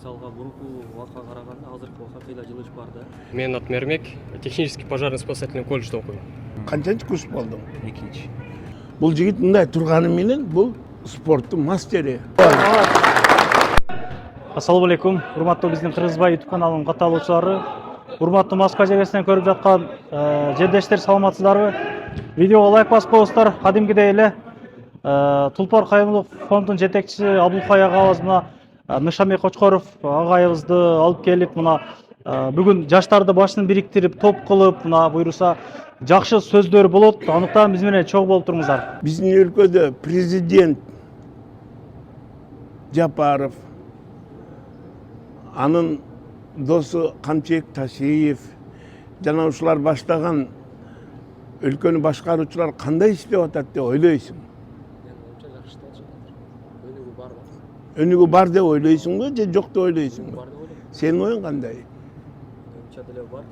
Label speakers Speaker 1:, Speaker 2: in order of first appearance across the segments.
Speaker 1: мисалга мурунку убакка караганда азыркы убакка кыйла жылыш бар да.
Speaker 2: Менин атым Эрмек, технический пожарно-спасательный колледжде окуйм.
Speaker 3: Канчанчы курс болдуң?
Speaker 1: Экинчи.
Speaker 3: Бул жигит мындай турганы менен бул спорттун мастери.
Speaker 4: Ассаламу алейкум, урматтуу биздин Кыргызбай YouTube каналынын катталуучулары, урматтуу Москва жергесинен көрүп жаткан жердештер, саламатсыздарбы? Видеого лайк басып коесуздар. Кадимкидей эле Тулпар Кайымов фондунун жетекчиси Абулкай агабыз мына Мышамбек Кочкоров агайыбызды алып келип, мына бүгүн жаштарды башын бириктирип, топ кылып, мына буйруса жакшы сөздөр болот. Анықтан биз менен чогуу болуп туруңуздар.
Speaker 3: Биздин өлкөдө президент Жапаров, анын досу Камчек Ташиев жана ушулар баштаган өлкөнү башкаруучулар кандай иштеп атат деп ойлойсуң? Өнүгүү бар деп ойлойсуңбу же жок деп ойлойсуңбу? Сенин оюң кандай?
Speaker 1: Бар.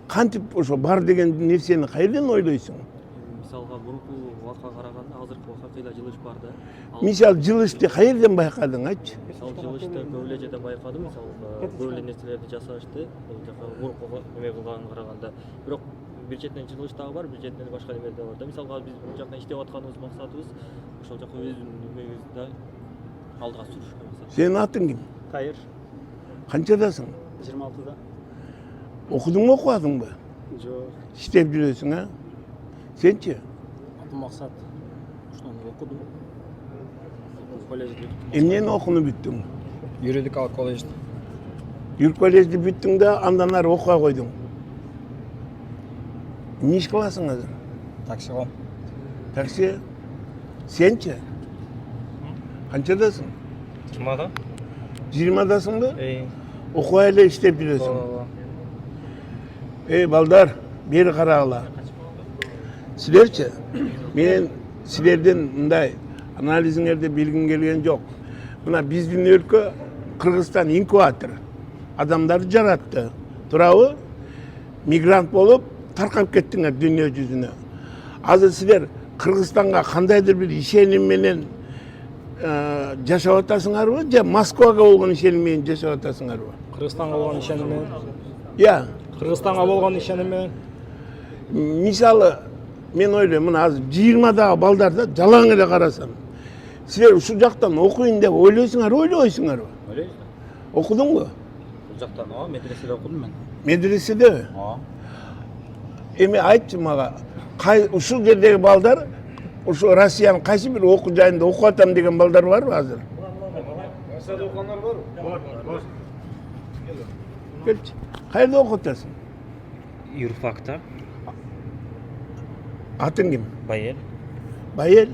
Speaker 3: Кантип ошо бар деген нерсени кайерден ойлойсуң?
Speaker 1: Мисалга мурунку убакка караганда азыркы убакка кыйла жылыш бар да.
Speaker 3: Мисал жылышты кайерден байкадың, айтчы?
Speaker 1: Мисал жылышты көп эле жерден байкадым. Мисал көп эле нерселерди жасашты. Бул жака мурунку эме кылганга караганда. Бирок бир четинен жылыш дагы бар, бир четинен башка неме да бар да. Мисалга биз бул жакта иштеп атканыбыз максатыбыз ошол жака өзүбүздүн немебизди алдыга сүрүшкөн максат.
Speaker 3: Сенин атың ким?
Speaker 4: Кайыр,
Speaker 3: Канчадасың?
Speaker 4: 26-да.
Speaker 3: Окудуңбу, окубадыңбы?
Speaker 4: Жок,
Speaker 3: Иштеп жүрөсүң, а? Сенчи?
Speaker 4: атым максат. Ошону окудум. Колледжде.
Speaker 3: Эмнени окууну бүттүң?
Speaker 4: Юридикалык колледжде.
Speaker 3: Юридик колледжди бүттүң да андан ары окуя койдуң. Эмне иш кыласың азыр?
Speaker 4: Такси кылам.
Speaker 3: Такси? Сенчи? Канчадасың?
Speaker 2: 20-да?
Speaker 3: 20-дасыңбы? Окуя эле иштеп жүрөсүң. Балдар, бери карагыла. Силерчи? Мен силерден мындай анализиңерди билгим келген жок. Мына биздин өлкө Кыргызстан инкубатор. Адамдарды жаратты. Туурабы? Мигрант болуп таркап кеттиңер дүйнө жүзүнө. Азыр силер Кыргызстанга кандайдыр бир ишеним менен жашап атасыңарбы же Москвага болгон ишеним менен жашап атасыңарбы?
Speaker 4: Кыргызстанга болгон ишеним менен.
Speaker 3: Я,
Speaker 4: Кыргызстанга болгон ишеним менен.
Speaker 3: мисалы мен ойлойм, мына азыр 20-дагы балдарда жалаң эле карасам. Силер ушул жактан окуйн деп ойлойсуңарбы?
Speaker 1: Ойлойбуз.
Speaker 3: Окудуңбу?
Speaker 1: Бул жактан медреседе окудум мен.
Speaker 3: Медреседеби? Эми айтчы мага, ушул жердеги балдар, ушу Россиянын кайсы бир окуу жайында окуп атам деген балдар барбы азыр?
Speaker 5: Россияда окугандар барбы? Бар.
Speaker 3: Келчи. Кайерде окуп атасың?
Speaker 2: Юрфакта.
Speaker 3: Атың ким?
Speaker 2: Байел.
Speaker 3: Байел.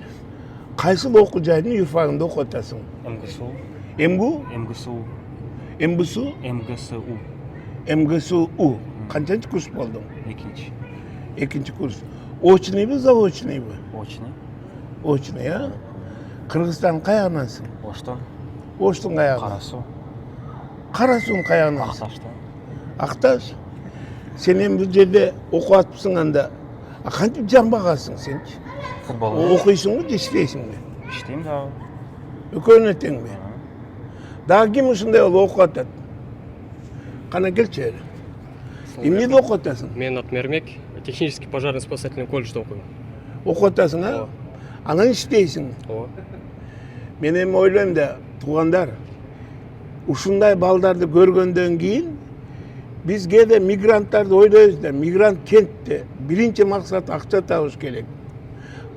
Speaker 3: Кайсыл окуу жайдын юрфагында окуп атасың?
Speaker 2: МГСУ.
Speaker 3: МГУ?
Speaker 2: МГСУ.
Speaker 3: МБСУ?
Speaker 2: МГСУ.
Speaker 3: МГСУ. Канчанчы курс болдуң?
Speaker 2: Экинчи.
Speaker 3: Экинчи курс. Очныйбы, заочныйбы?
Speaker 2: Очный.
Speaker 3: Очный, а? Кыргызстан каягынансың?
Speaker 2: Оштон.
Speaker 3: Оштун каягы?
Speaker 2: Карасу.
Speaker 3: Карасуун каягынансың?
Speaker 2: Акташтан.
Speaker 3: Акташ? Сен эми бул жерде окуп атыпсың анда. Кантип жамбагасың сенчи?
Speaker 2: Футбол.
Speaker 3: Окуйсуңбу же иштейсиңби?
Speaker 2: Иштейм дагы.
Speaker 3: Экөөнө теңби? Дагы ким ушундай болуп окуп атат? Кана келчи эле. Эмнеде окуп атасың?
Speaker 2: Менин атым Эрмек, технический пожарно-спасательный колледжде окуйм.
Speaker 3: Окуп атасың, а? Анан иштейсиң.
Speaker 2: Ооба.
Speaker 3: Мен эми ойлойм да, туугандар, ушундай балдарды көргөндөн кийин биз кээде мигранттарды ойлойбуз да, мигрант кентте биринчи максат акча табыш керек.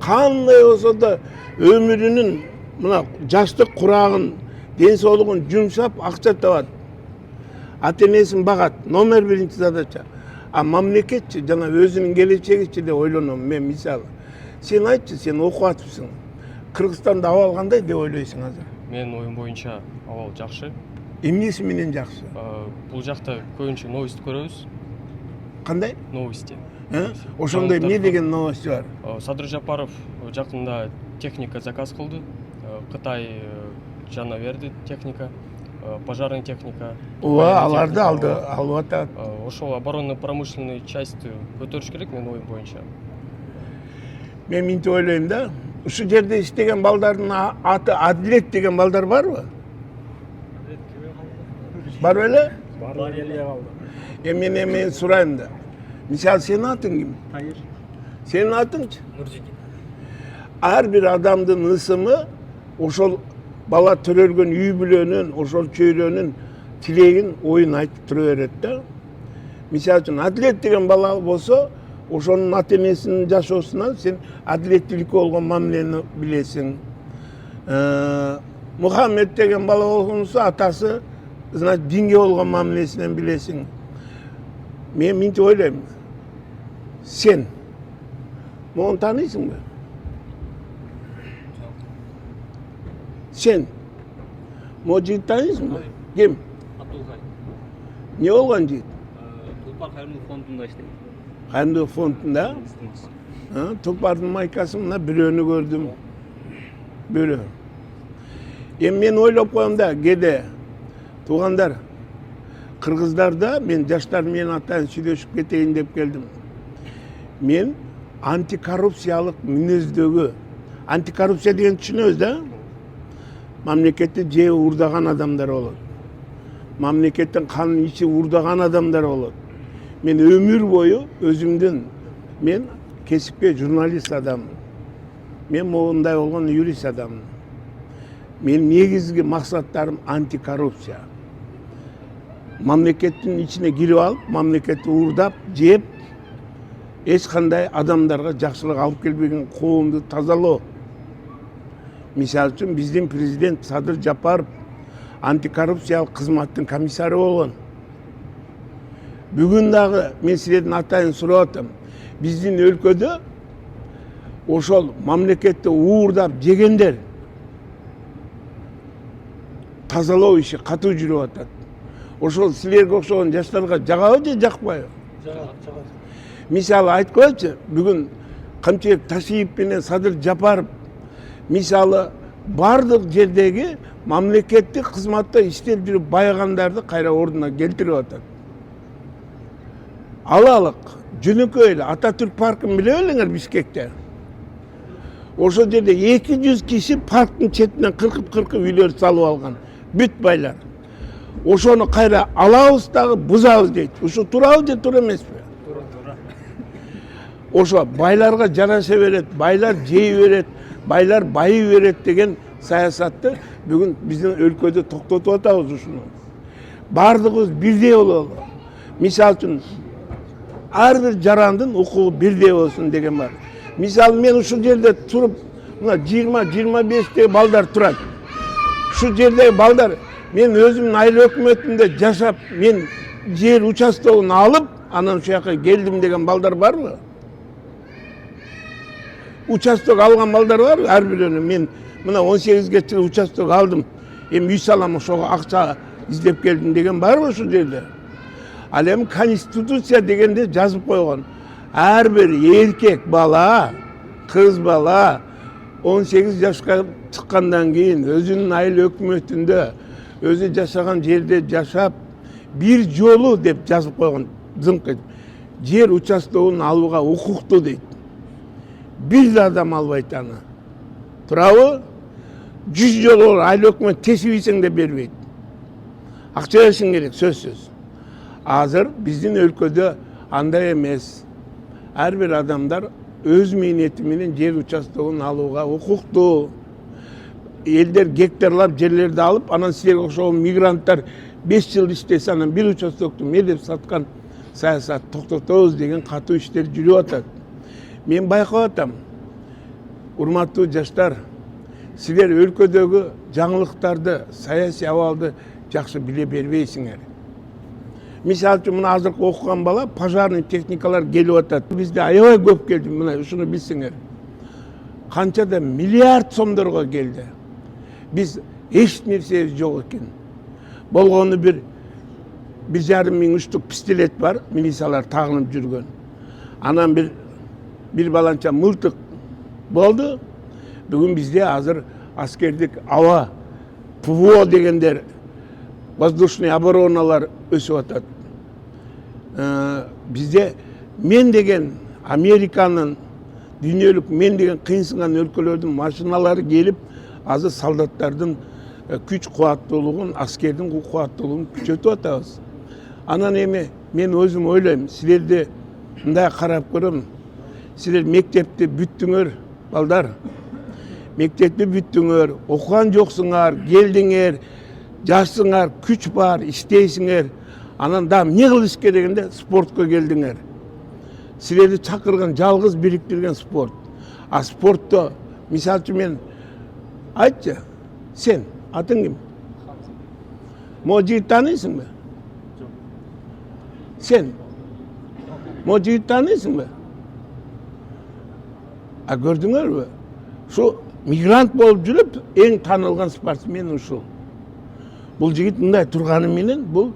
Speaker 3: Кандай болсо да өмүрүнүн мына жаштык курагын, ден соолугун жумшап акча табат. Ата-энесин багат, номер биринчи задача. А мамлекетчи жана өзүнүн келечегичи деп ойлоном мен мисалы. Сен айтчы, сен окуп атыпсың. Кыргызстанда абал кандай деп ойлойсуң азыр?
Speaker 2: Менин оюм боюнча абал жакшы.
Speaker 3: Эмнеси менен жакшы?
Speaker 2: Бул жакта көбүнчө новость көрөбүз.
Speaker 3: Кандай?
Speaker 2: Новости.
Speaker 3: Ошондой эмне деген новость бар?
Speaker 2: Садыр Жапаров жакында техника заказ кылды. Кытай жана берди техника, пожарный техника.
Speaker 3: Ооба, аларды алып атат.
Speaker 2: Ошол оборонно-промышленный часть көтөрүш керек менин оюм боюнча.
Speaker 3: Мен мынтип ойлойм да, ушул жерде иштеген балдардын аты Адилет деген балдар барбы? Бар беле?
Speaker 5: Бар эле калды.
Speaker 3: Мен сурайм да. Misal senin atın kim?
Speaker 4: Hayır.
Speaker 3: Senin atınçı.
Speaker 1: Нуржекин.
Speaker 3: Her bir adamdın ısımı oşol bala törölgön üybülönün, oşol çöylönün tilegin oyun aytıp tura öğretti. Misal için atlet degen bala bolsa oşonun atemesinin jaşosundan sen atlettilik olgan mamleni bilesin. Muhammed degen bala olgunsa atası dinge olgan mamlesinden bilesin. Men mince oylayım. Sen onu tanıysın mı? Sen Mojit tanıysın mı? Kim?
Speaker 2: Абдулгай.
Speaker 3: Ne olgan jit?
Speaker 2: Тулпар Кайрымов фондунда иштейт.
Speaker 3: Kandı fondunda. Topardın maykasımla bürünü gördüm. Bürü. Men oylap koyam da gede tuğandar Kırgızlarda men jaşlar men atayın süйлөшүp keteyин dep geldim. Men antikorrupsiялык мүнөздөгү, antikorrupsiya деген түшүнөбүз да? Мамлекетти же уурдаган адамдар болот. Мамлекеттин канын ичи уурдаган адамдар болот. Мен ömür boyu өзүмдүн мен кесипке журналист адаммын. Мен моундай болгон юрист адаммын. Мен негизги максаттарым антикоррупция. Mamleketin içine girip alıp, mamleketi uğurdap, jep, eç kanday adamlarga jakşılık alıp kelbеген коомду тазалоо. Misal üçün bizdin prezident Sadır Japarov antikorrupsiялык кызматтын комиссары болгон. Бүгүн дагы мен силердин атайын сурап атам. Биздин өлкөдө ошол мамлекетти уурдап жегендер тазалоо иши катуу жүрүп атат. Ошол силерге окшогон жаштарга жагабы же жакпайбы?
Speaker 4: Жагат.
Speaker 3: Мисалы айтып коечу, бүгүн Камчыбек Ташиев менен Садыр Жапаров мисалы бардык жердеги мамлекеттик кызматта иштеп жүрүп байыгандарды кайра ордуна келтирип атат. Алалык, жөнөкөй эле Ататүрк паркын биле белеңер Бишкекте. Ошол жерде 200 киши парктын четинен кыркып үйлөр салып алган. Бүт байлар. Ошону кайра алабыз дагы бузабыз дейт. Ошо туурабы же туура эмеспи?
Speaker 5: Туура.
Speaker 3: Ошо байларга жараша берет, байлар жей берет, байлар байый берет деген саясатты бүгүн биздин өлкөдө токтотуп атабыз ушуну. Бардыгыбыз бирдей бололу. Мисалы үчүн ар бир жарандын укугу бирдей болсун деген бар. Мисалы мен ушул жерде туруп, мына 20-25 балдар турат. Ушул жердеги балдар мен өзүмдүн айыл өкмөтүндө жашап, мен жер участогун алып, анан ушул жака келдим деген балдар барбы? Участок алган балдар барбы? Ар бирөөнү мен мына 18 чыгып участок алдым. Эми үй салам, ошого акча издеп келдим деген барбы ушул жерде? Ал эми конституция дегенде жазып койгон. Ар бир эркек бала, кыз бала 18 жашка чыккандан кийин өзүнүн айыл өкмөтүндө өзү жашаган жерде жашап бир жолу деп жазып койгон. Зыңкы жер участогун алууга укуктуу дейт. Бир да адам албайт аны. Туурабы? 100 жолу айыл өкмөт тесип ийсең да бербейт. Акча беришиң керек, сөзсүз. Азыр биздин өлкөдө андай эмес. Ар бир адамдар өз мээнети менен жер участогун алууга укуктуу. Элдер гектарлап жерлерди алып, анан силерге окшогон мигранттар 5 жыл иштесе, анан бир участокту мелдеп саткан саясат токтотобуз деген катуу иштер жүрүп атат. Мен байкап атам. Урматтуу жаштар, силер өлкөдөгү жаңылыктарды, саясий абалды жакшы биле бербейсиңер. Мисалы үчүн мына азыркы окуган бала пожарный техникалар келип атат. Бизде аябай көп келди, мына ушуну билсеңер. Канча да миллиард сомдорго келди. Биз эч нерсебиз жок экен. Болгону бир 1,5 миң уштук пистолет бар, милициялар тагынып жүргөн. Анан бир баланча мылтык болду. Бүгүн бизде азыр аскердик аба ПВО дегендер, воздушный обороналар өсүп атат. Бизде мен деген Американын дүйнөлүк мен деген кыйынсынган өлкөлөрдүн машиналары келип, азыр солдаттардын күч кубаттуулугун, аскердин кубаттуулугун күчөтүп атабыз. Анан эми мен өзүм ойлойм, силерди мындай карап көрөм. Силер мектепти бүттүңөр, балдар. Мектепти бүттүңөр, окуган жоксуңар, келдиңер, жашсыңар, күч бар, иштейсиңер. Анан да эмне кылыш керегинде спортко келдиңер. Силерди чакырган жалгыз бириктирген спорт. А спортто, мисалы үчүн мен айтчы, сен атың ким? Могу жигит тааныйсыңбы? Сен могу жигит тааныйсыңбы? А көрдүңөрбү? Şu мигрант болуп жүрүп эң таанылган спортсмен ушул. Бул жигит мындай турганы менен бул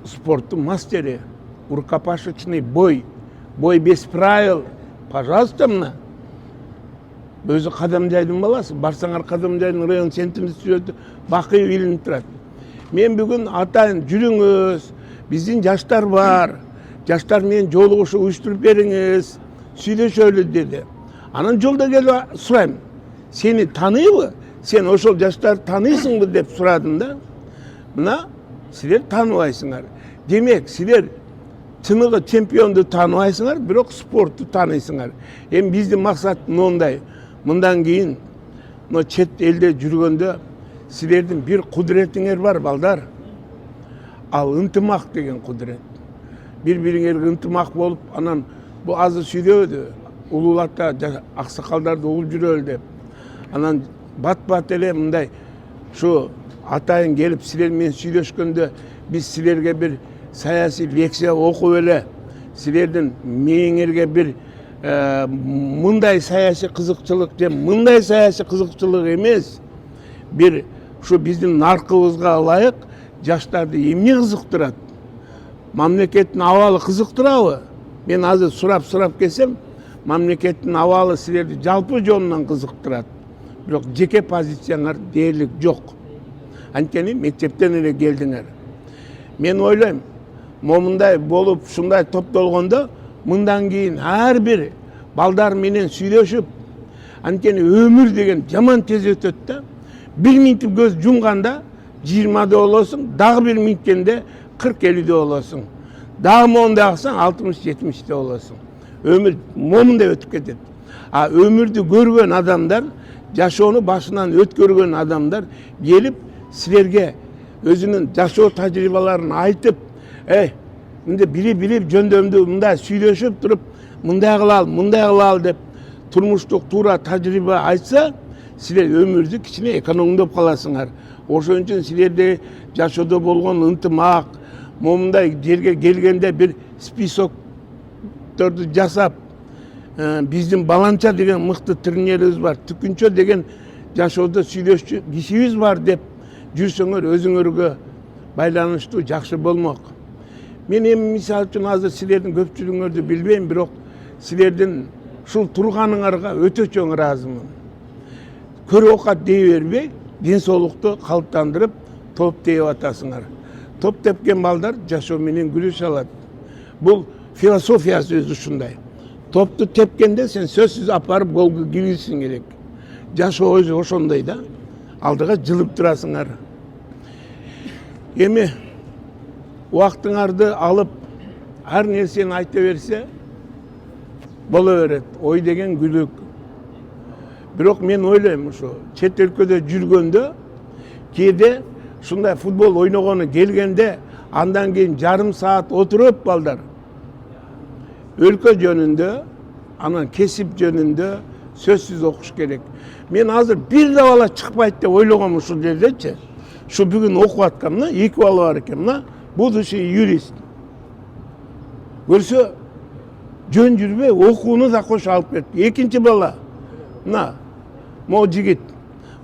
Speaker 3: спорттун мастери, рукопашечный бой, бой без правил. Пожалуйста, мына. Өзү Кадамжайдын баласы, барсаңар Кадамжайдын район центринде сүрөтү бакый илинип турат. Мен бүгүн атайын жүрүңүз, биздин жаштар бар, жаштар менен жолугушуу уюштуруп бериңиз, сүйлөшөлү деди. Анан жолдо келип сурайм, сени тааныйбы? Сен ошол жаштар тааныйсыңбы деп сурадым да. Мына силер тааныбайсыңар. Демек, силер чыныгы чемпионду тааныбайсыңар, бирок спортту тааныйсыңар. Эми биздин максат мондай. Мындан кийин чет элде жүргөндө силердин бир кудуретиңер бар, балдар. Ал ынтымак деген кудурет. Бири-бириңерге ынтымак болуп, анан бу азыр сүйлөдү. Улуулата аксакалдарды угуп жүрөлү деп. Анан бат-бат эле мындай şu атайын келип силер менен сүйлөшкөндө биз силерге бир саясий лекция окуп эле силердин мээңерге бир мындай саясий кызыкчылык же мындай саясий кызыкчылык эмес, бир şu биздин наркыбызга ылайык жаштарды эмне кызыктырат? Мамлекеттин абалы кызыктырабы? Мен азыр сурап келсем, мамлекеттин абалы силерди жалпы жонунан кызыктырат. Бирок жеке позицияңар дээрлик жок. Анткени мектептен эле келдиңер. Мен ойлойм, момундай болуп, ушундай топтолгондо мындан кийин ар бир балдар менен сүйлөшүп, анткени өмүр деген жаман тез өтөт да. 1 минут көз жумганда 20'da болосуң, дагы 1 минуткенде 40-50'de болосуң. Дагы мондай аксаң 60-70'de болосуң. Өмүр момундай өтүп кетет. А өмүрдү көргөн адамдар, жашоону башынан өткөргөн адамдар келип силерге өзүнүн жашоо тажрыйбаларын айтып, мындай билип жөндөмдү мындай сүйлөшүп туруп, мындай кылалы деп турмуштук туура тажрыйба айтса, силер өмүрдү кичине экономдоп каласыңар. Ошон үчүн силерде жашоодо болгон ынтымак, момундай жерге келгенде бир списокторду жасап, биздин Баланча деген мыкты тренерибиз бар, Түкүнчө деген жашоодо сүйлөшчү кишибиз бар деп жүрсөңөр өзүңөргө байланыштуу жакшы болмок. Мен эми мисалы үчүн азыр силердин көпчүлүгүңөрдү билбейм, бирок силердин ушул турганыңарга өтө чоң ыраазымын. Көрө оокат дей бербей, ден соолукту калыптандырып, топ тееп атасыңар. Топ тепкен балдар жашоо менен күрөшө алат. Бул философиясы өзү ушундай. Топту тепкенде сен сөзсүз апарып голго киргизишиң керек. Жашоо өзү ошондой да. Алдыга жылып турасыңар. Эми убактыңарды алып, ар нерсени айта берсе боло берет. Ой деген күлүк. Бирок мен ойлойм, ушу чет өлкөдө жүргөндө кээде ушундай футбол ойногону келгенде андан кийин жарым саат отуруп балдар өлкө жөнүндө, анан кесип жөнүндө сөзсүз окуш керек. Мен азыр бир да бала чыкпайт деп ойлогом ушул жердечи. Şu бүгүн окуп аткан, мына 2 бала бар экен, мына будущий юрист. Көрсө жөн жүрбөй окууну да кош алып кетти. Экинчи бала, мына могу жигит,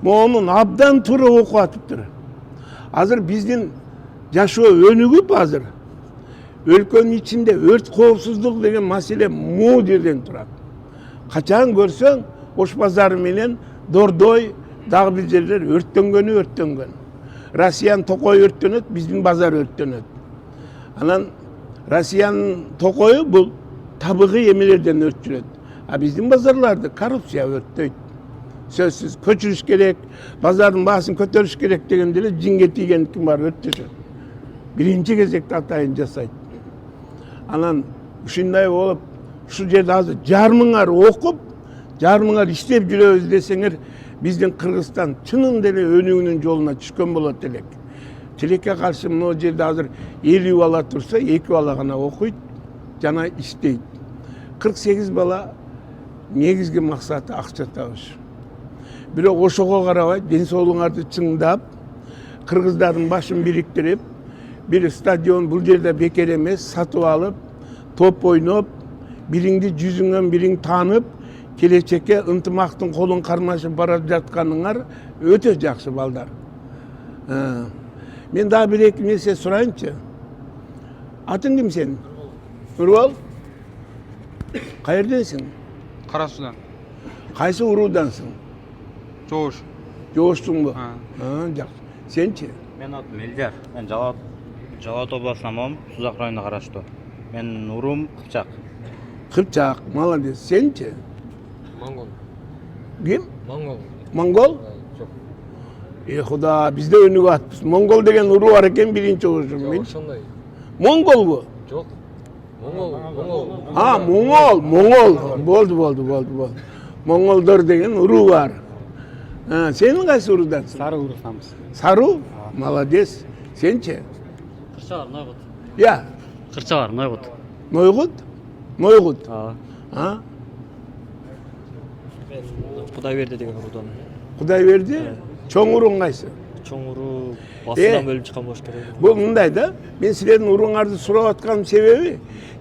Speaker 3: монун абдан туура окуп атыптыр. Азыр биздин жашоо өнүгүп азыр өлкөнүн ичинде өрт коопсуздук деген маселе муу жерден турат. Качан көрсөң Ош базары менен Дордой дагы бир жерлер өрттөнгөн. Россиянын Токой өрттөнөт, биздин базар өрттөнөт. Анан Россиянын Токою бул табыгый эмелерден өрт жүрөт. А биздин базарларды коррупция өрттөйт. Сөзсüz көчүрүш керек, базардын баасын көтөрүш керек дегенде эле жинге тийген ким бар өтөшөт. Биринчи кезекте атайын жасайт. Анан ушундай болуп, ушул жерде азыр жарымыңар окуп, жарымыңар иштеп жүрөбүз десеңер, биздин Кыргызстан чынында эле өнүгүүнүн жолуна түшкөн болот элек. Тилекке каршы мына жерде азыр 50 бала турса, 2 бала гана окуйт жана иштейт. 48 бала негизги максаты акча табыш. Бирок ошого карабай, ден соолугуңарды чыңдап, кыргыздардын башын бириктирип, бир стадион бул жерде бекер эмес, сатып алып, топ ойноп, бириңди жүзүңөн бириң таанып, келечекке ынтымактын колун кармашып бара жатканыңар өтө жакшы балдар. Мен дагы бир эки нерсе сурайынчы. Атың ким сенин? Нурбол? Каерденсиң?
Speaker 6: Карасудан.
Speaker 3: Кайсы уруудансың?
Speaker 6: Жоош.
Speaker 3: Жооштуңбу? Жакшы. Сенчи?
Speaker 7: Мен атым Элдияр. Мен Жалал областынан болом, Сузак районуна караштуу. Мен урум Кыпчак.
Speaker 3: Кыпчак, молодец. Сенчи?
Speaker 2: Монгол.
Speaker 3: Ким?
Speaker 2: Монгол.
Speaker 3: Монгол? Худа, бизде өнүгүп атпыз. Монгол деген уруу бар экен биринчи угушум.
Speaker 2: Ошондой.
Speaker 3: Монголбу?
Speaker 2: Жок. Монгол.
Speaker 3: Монгол. Болду. Монголдор деген уруу бар. Сенин кайсы уруудансың?
Speaker 5: Сары урусамыз.
Speaker 3: Сару? Молодец. Сенчи?
Speaker 8: Кырчагар, Нойгут.
Speaker 3: Я.
Speaker 8: Кырчагар, Нойгут.
Speaker 3: Нойгут?
Speaker 1: Мен Кудайберди деген уруудан.
Speaker 3: Кудайберди? Чоң урууң кайсы?
Speaker 1: Чоң уруу басынан бөлүнүп чыккан болуш керек.
Speaker 3: Бул мындай да, мен силердин урууңарды сурап атканым себеби,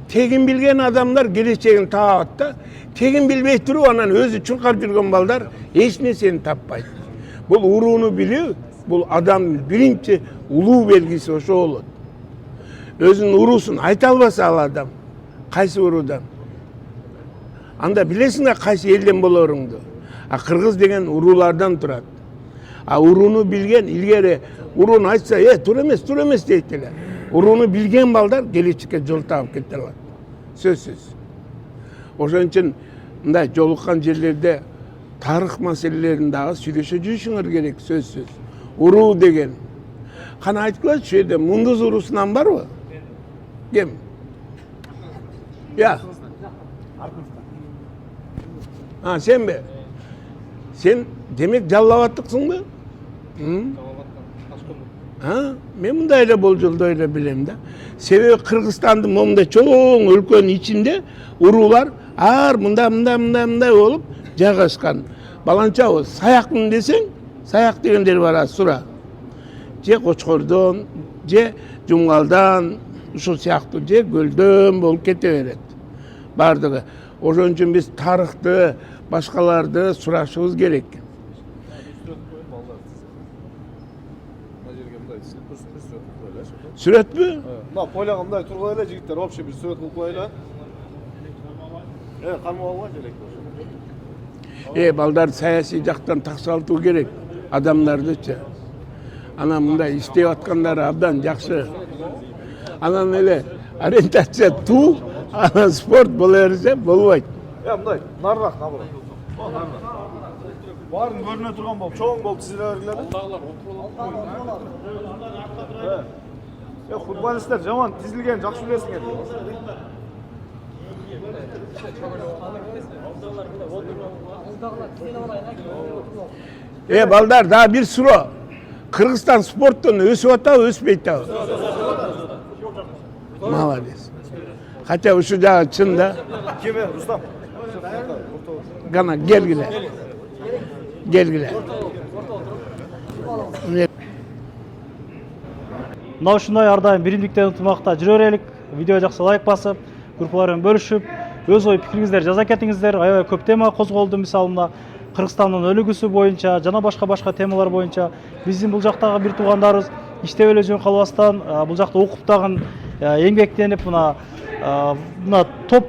Speaker 3: тегин билген адамдар келечегин таап да, тегин билбей туруп анан өзү чуркап жүргөн балдар эч нерсени таппайт. Бул урууну билүү, бул адамдын биринчи улуу белгиси ошо болот. Өзүнүн уруусун айта албаса ал адам, кайсы уруудан? Анда билесиң да кайсы элден болоруңду. Кыргыз деген уруулардан турат. Урууну билген, илгери урууну айтса, тур эмес дейт эле. Урууну билген балдар келечекке жол таап кете алат. Сөзсүз. Ошон үчүн мындай жолуккан жерлерде тарых маселелерин дагы сүйлөшө жүрүшүңөр керек, сөзсүз. Уруу деген. Кана айткылачы, шу жерде Мундуз уруусунан барбы? Ким? Я. Сенби? Сен демек жаллап аттыксыңбы? Мен мындай эле болжолдой эле билем да. Себеби Кыргызстандын момундай чоң өлкөнүн ичинде уруулар мындай болуп жайгашкан. Баланчабы саяктын десең, саяк дегендер бар сура. Же Кочкордон, же Жумгалдан, ушул сыяктуу же Көлдөн болуп кете берет. Бардыгы. Ошон үчүн биз тарыхты, башкаларды сурашыбыз керек. Сүрөтпү?
Speaker 9: Мына поляга мындай тургула эле жигиттер, вообще бир сүрөт кылып коелу. Кармап алган керек.
Speaker 3: Балдар саясий жактан таксалтуу керек адамдардычы. Анан мындай иштеп аткандары абдан жакшы. Анан эле ориентация туу, анан спорт боло берсе болбойт.
Speaker 9: Мындай нарыраак наоборот. Баарын көрүнө турган болуп, чоң болуп тизиле бергиле. Футболисттер жаман тизилген, жакшы билесиңер.
Speaker 3: Балдар, дагы бир суроо. Кыргызстан спорттон өсүп атабы, өспөйт атабы? Молодец. Хотя ушу жагы чын да.
Speaker 9: Кеме, Рустам.
Speaker 3: Гана келгиле.
Speaker 4: Мына ушундай ар дайым биримдикте ынтымакта жүрө берелик. Видео жакса лайк басып, группалар менен бөлүшүп, өз ой пикириңиздерди жаза кетиңиздер. Аябай көп тема козголду, мисалы мына Кыргызстандын өнүгүүсү боюнча жана башка темалар боюнча биздин бул жактагы бир туугандарыбыз иштеп эле жөн калбастан бул жакта окуп дагы эмгектенип мына топ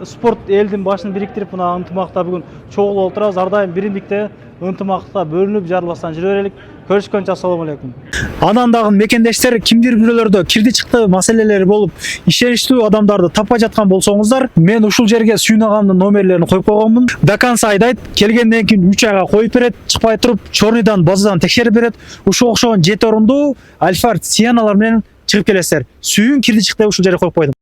Speaker 4: спорт элдин башын бириктирип мына ынтымакта бүгүн чогулуп отурабыз. Ар дайым биримдикте ынтымакта бөлүнүп жарылбастан жүрө берелик. Көрүшкөнчө ассалому алейкум. Анан дагы мекендештер кимдир бирөөлөрдө кирди чыкты маселелери болуп, ишеничтүү адамдарды таппай жаткан болсоңуздар, мен ушул жерге Сүйүн агамдын номерлерин коюп койгонмун. До конца айдайт, келгенден кийин 3 айга коюп берет, чыкпай туруп чорныйдан базадан текшерип берет. Ушул окшогон 7 орундуу Альфард Сианалар менен чыгып келесиздер. Сүйүн кирди чыкты ушул жерге коюп койдум.